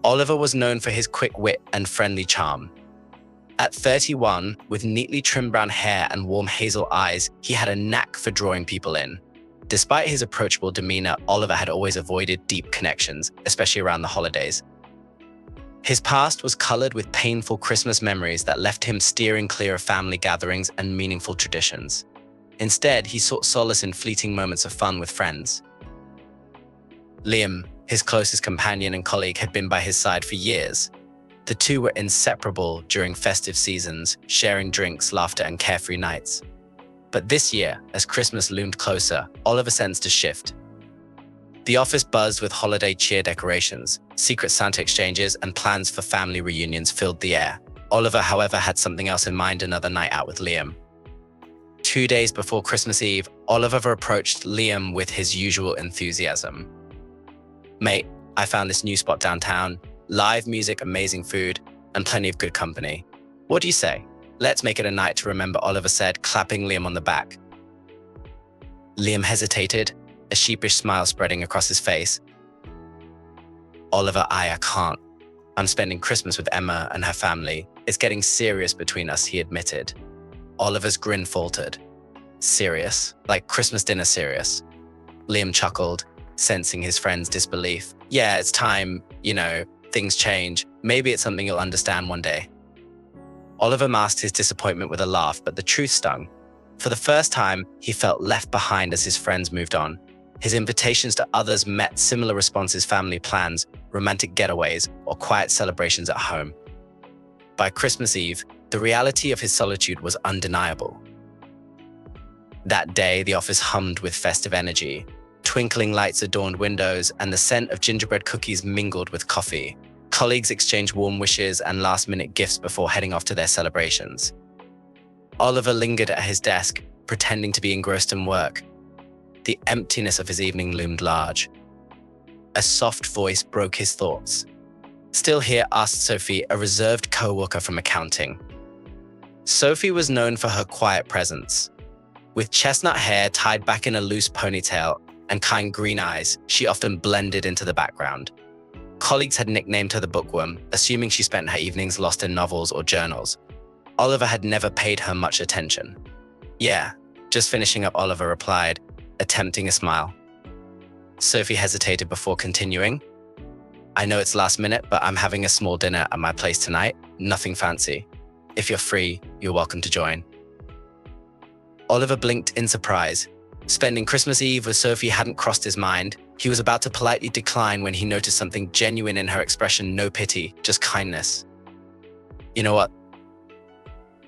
Oliver was known for his quick wit and friendly charm. At 31, with neatly trimmed brown hair and warm hazel eyes, he had a knack for drawing people in. Despite his approachable demeanor, Oliver had always avoided deep connections, especially around the holidays. His past was colored with painful Christmas memories that left him steering clear of family gatherings and meaningful traditions. Instead, he sought solace in fleeting moments of fun with friends. Liam, his closest companion and colleague, had been by his side for years. The two were inseparable during festive seasons, sharing drinks, laughter, and carefree nights. But this year, as Christmas loomed closer, Oliver sensed a shift. The office buzzed with holiday cheer decorations, secret Santa exchanges, and plans for family reunions filled the air. Oliver, however, had something else in mind: another night out with Liam. 2 days before Christmas Eve, Oliver approached Liam with his usual enthusiasm. "Mate, I found this new spot downtown. Live music, amazing food, and plenty of good company. What do you say? Let's make it a night to remember," Oliver said, clapping Liam on the back. Liam hesitated, a sheepish smile spreading across his face. "Oliver, I can't. I'm spending Christmas with Emma and her family. It's getting serious between us," he admitted. Oliver's grin faltered. "Serious? Like Christmas dinner serious?" Liam chuckled, sensing his friend's disbelief. "Yeah, it's time, things change. Maybe it's something you'll understand one day." Oliver masked his disappointment with a laugh, but the truth stung. For the first time, he felt left behind as his friends moved on. His invitations to others met similar responses: family plans, romantic getaways, or quiet celebrations at home. By Christmas Eve, the reality of his solitude was undeniable. That day, the office hummed with festive energy. Twinkling lights adorned windows, and the scent of gingerbread cookies mingled with coffee. Colleagues exchanged warm wishes and last-minute gifts before heading off to their celebrations. Oliver lingered at his desk, pretending to be engrossed in work. The emptiness of his evening loomed large. A soft voice broke his thoughts. "Still here?" asked Sophie, a reserved co-worker from accounting. Sophie was known for her quiet presence. With chestnut hair tied back in a loose ponytail and kind green eyes, she often blended into the background. Colleagues had nicknamed her the bookworm, assuming she spent her evenings lost in novels or journals. Oliver had never paid her much attention. "Yeah, just finishing up," Oliver replied, attempting a smile. Sophie hesitated before continuing. "I know it's last minute, but I'm having a small dinner at my place tonight. Nothing fancy. If you're free, you're welcome to join." Oliver blinked in surprise. Spending Christmas Eve with Sophie hadn't crossed his mind. He was about to politely decline when he noticed something genuine in her expression: no pity, just kindness. "You know what?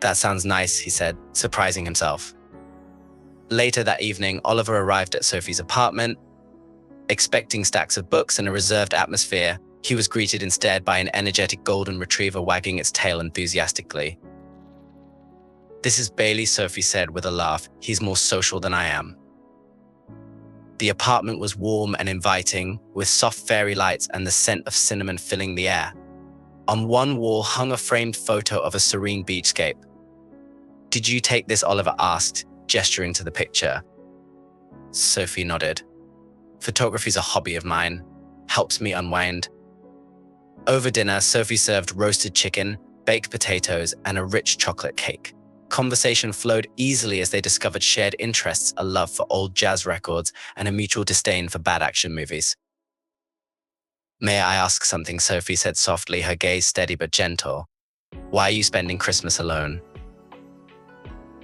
That sounds nice," he said, surprising himself. Later that evening, Oliver arrived at Sophie's apartment. Expecting stacks of books and a reserved atmosphere, he was greeted instead by an energetic golden retriever wagging its tail enthusiastically. "This is Bailey," Sophie said with a laugh. "He's more social than I am." The apartment was warm and inviting, with soft fairy lights and the scent of cinnamon filling the air. On one wall hung a framed photo of a serene beachscape. "Did you take this?" Oliver asked, gesturing to the picture. Sophie nodded. "Photography's a hobby of mine. Helps me unwind." Over dinner, Sophie served roasted chicken, baked potatoes, and a rich chocolate cake. Conversation flowed easily as they discovered shared interests: a love for old jazz records and a mutual disdain for bad action movies. "May I ask something?" Sophie said softly, her gaze steady but gentle. "Why are you spending Christmas alone?"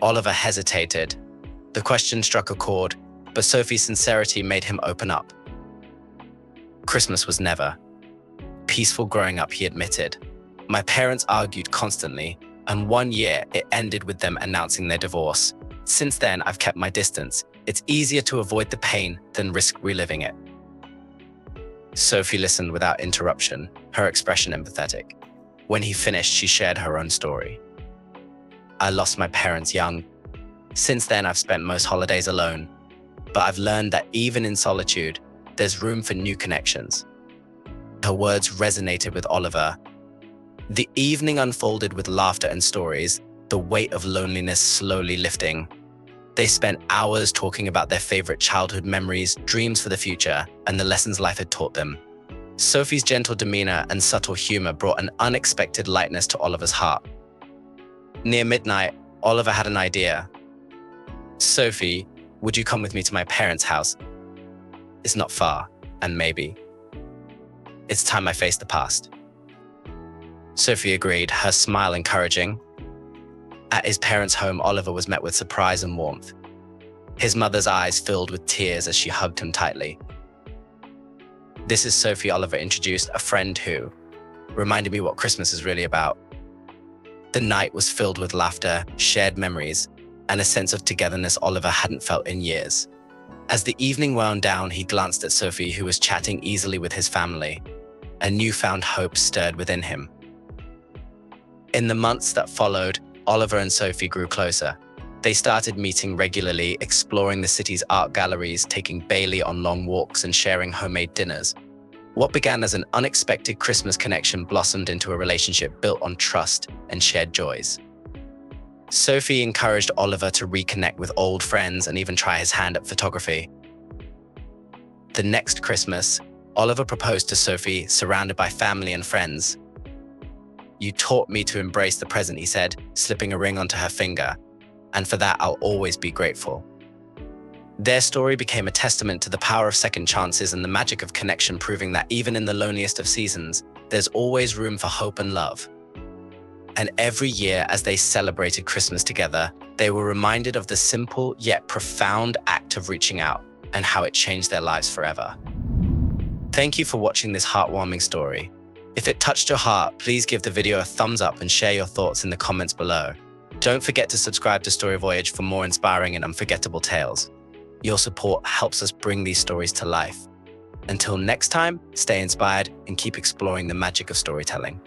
Oliver hesitated. The question struck a chord, but Sophie's sincerity made him open up. "Christmas was never peaceful growing up," he admitted. "My parents argued constantly, and one year it ended with them announcing their divorce. Since then, I've kept my distance. It's easier to avoid the pain than risk reliving it." Sophie listened without interruption, her expression empathetic. When he finished, she shared her own story. "I lost my parents young. Since then, I've spent most holidays alone. But I've learned that even in solitude, there's room for new connections." Her words resonated with Oliver. The evening unfolded with laughter and stories, the weight of loneliness slowly lifting. They spent hours talking about their favorite childhood memories, dreams for the future, and the lessons life had taught them. Sophie's gentle demeanor and subtle humor brought an unexpected lightness to Oliver's heart. Near midnight, Oliver had an idea. "Sophie, would you come with me to my parents' house? It's not far, and maybe it's time I face the past." Sophie agreed, her smile encouraging. At his parents' home, Oliver was met with surprise and warmth. His mother's eyes filled with tears as she hugged him tightly. "This is Sophie," Oliver introduced, "a friend who reminded me what Christmas is really about." The night was filled with laughter, shared memories, and a sense of togetherness Oliver hadn't felt in years. As the evening wound down, he glanced at Sophie, who was chatting easily with his family. A newfound hope stirred within him. In the months that followed, Oliver and Sophie grew closer. They started meeting regularly, exploring the city's art galleries, taking Bailey on long walks, and sharing homemade dinners. What began as an unexpected Christmas connection blossomed into a relationship built on trust and shared joys. Sophie encouraged Oliver to reconnect with old friends and even try his hand at photography. The next Christmas, Oliver proposed to Sophie, surrounded by family and friends. "You taught me to embrace the present," he said, slipping a ring onto her finger, "and for that I'll always be grateful." Their story became a testament to the power of second chances and the magic of connection, proving that even in the loneliest of seasons, there's always room for hope and love. And every year, as they celebrated Christmas together, they were reminded of the simple yet profound act of reaching out and how it changed their lives forever. Thank you for watching this heartwarming story. If it touched your heart, please give the video a thumbs up and share your thoughts in the comments below. Don't forget to subscribe to Story Voyage for more inspiring and unforgettable tales. Your support helps us bring these stories to life. Until next time, stay inspired and keep exploring the magic of storytelling.